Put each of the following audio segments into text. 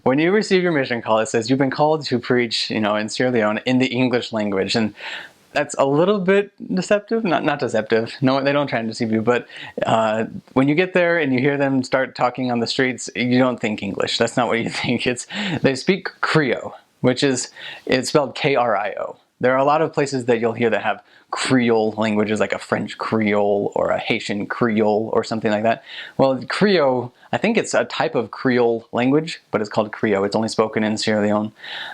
When you receive your mission call, it says you've been called to preach, in Sierra Leone in the English language, and that's a little bit deceptive. Not deceptive. No, they don't try and deceive you. But when you get there and you hear them start talking on the streets, you don't think English. That's not what you think. They speak Krio, it's spelled Krio. There are a lot of places that you'll hear that have Creole languages, like a French Creole or a Haitian Creole or something like that. Well, Krio, I think it's a type of Creole language, but it's called Krio. It's only spoken in Sierra Leone.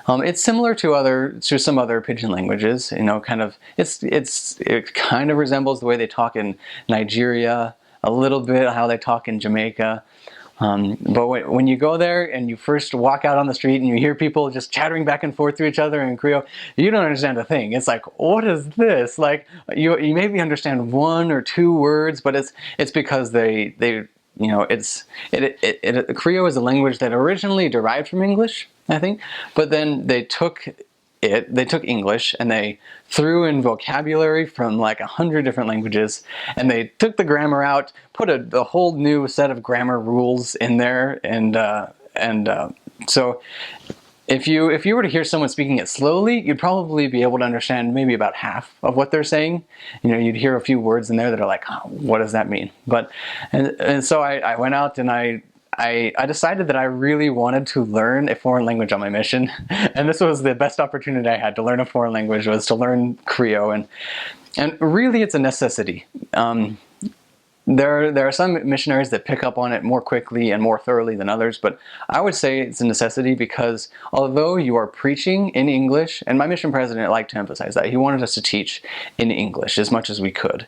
It's similar to some other pidgin languages. It kind of resembles the way they talk in Nigeria, a little bit how they talk in Jamaica. But when you go there and you first walk out on the street and you hear people just chattering back and forth to each other in Krio, you don't understand a thing. It's like, what is this? Like you maybe understand one or two words, but it's because Krio is a language that originally derived from English, I think, but then they took English and they threw in vocabulary from like 100 different languages, and they took the grammar out, put a whole new set of grammar rules in there, so if you were to hear someone speaking it slowly, you'd probably be able to understand maybe about half of what they're saying. You'd hear a few words in there that are like, oh, what does that mean? And so I went out and I decided that I really wanted to learn a foreign language on my mission, and this was the best opportunity I had to learn a foreign language, was to learn Krio, and really it's a necessity. There are some missionaries that pick up on it more quickly and more thoroughly than others, but I would say it's a necessity because although you are preaching in English, and my mission president liked to emphasize that, he wanted us to teach in English as much as we could.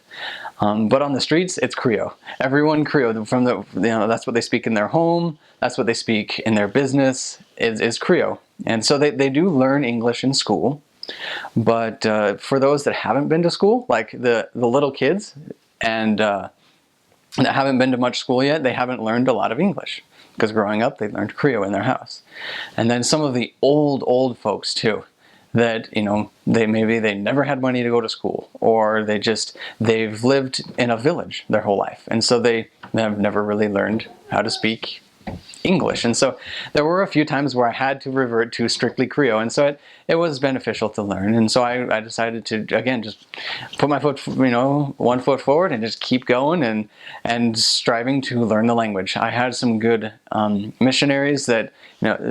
But on the streets, it's Krio. Everyone Krio, that's what they speak in their home, that's what they speak in their business, is Krio. And so they do learn English in school, but for those that haven't been to school, like the little kids, and that haven't been to much school yet, they haven't learned a lot of English, because growing up they learned Krio in their house. And then some of the old folks too, that they never had money to go to school, or they've lived in a village their whole life, and so they have never really learned how to speak English. And so there were a few times where I had to revert to strictly Krio, and so it was beneficial to learn. And so I decided to, again, just put my foot, one foot forward and just keep going and striving to learn the language. I had some good missionaries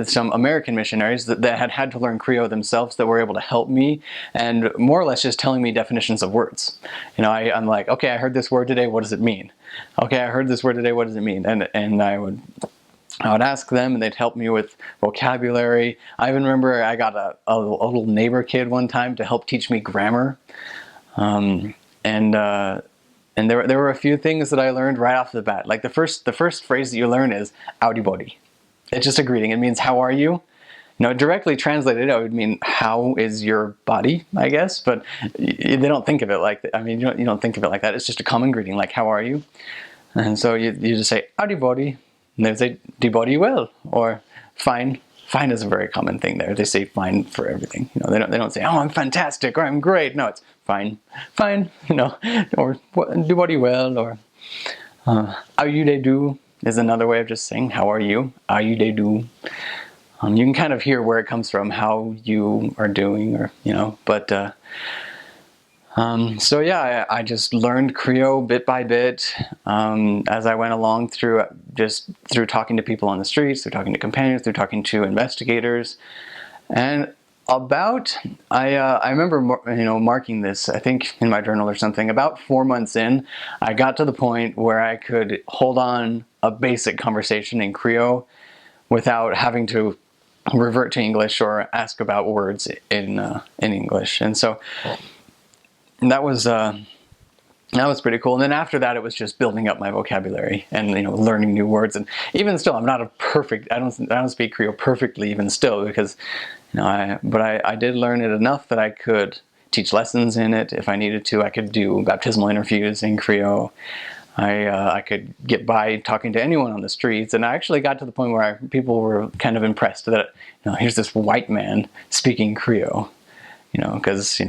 some American missionaries that had to learn Krio themselves, that were able to help me, and more or less just telling me definitions of words. I'm like, okay, I heard this word today, what does it mean? Okay, I heard this word today, what does it mean? And I would ask them, and they'd help me with vocabulary. I even remember I got a little neighbor kid one time to help teach me grammar. And there were a few things that I learned right off the bat. Like the first phrase that you learn is "Howdy buddy." It's just a greeting. It means "How are you?" Directly translated, it would mean "How is your body?" I guess, but they don't think of it like that. I mean, you don't think of it like that. It's just a common greeting, like "How are you?" And so you just say "Howdy buddy," and they say "Do body well," or "Fine." Fine is a very common thing there. They say fine for everything. They don't say, "Oh, I'm fantastic," or "I'm great." No, it's fine, fine. Or "Do body well," or "How you they do" is another way of just saying "How are you?" How you they do. You can kind of hear where it comes from, how you are doing, or so yeah, I just learned Krio bit by bit as I went along through talking to people on the streets, through talking to companions, through talking to investigators, and I remember marking this, I think in my journal or something. About 4 months in, I got to the point where I could hold on a basic conversation in Krio without having to revert to English or ask about words in English, and so that was pretty cool. And then after that, it was just building up my vocabulary and learning new words. And even still, I'm not I don't speak Krio perfectly even still, because but I did learn it enough that I could teach lessons in it if I needed to. I could do baptismal interviews in Krio. I could get by talking to anyone on the streets, and I actually got to the point where people were kind of impressed that here's this white man speaking Krio. Because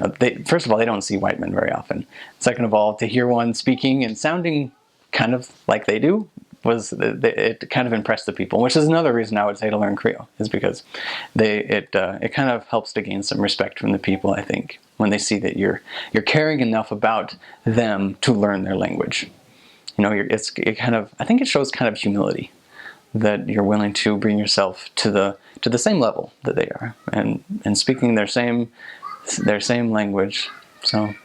first of all, they don't see white men very often. Second of all, to hear one speaking and sounding kind of like they do, it kind of impressed the people, which is another reason I would say to learn Krio, is because it kind of helps to gain some respect from the people, I think, when they see that you're caring enough about them to learn their language. You know, I think it shows kind of humility, that you're willing to bring yourself to the same level that they are, and speaking their same language. So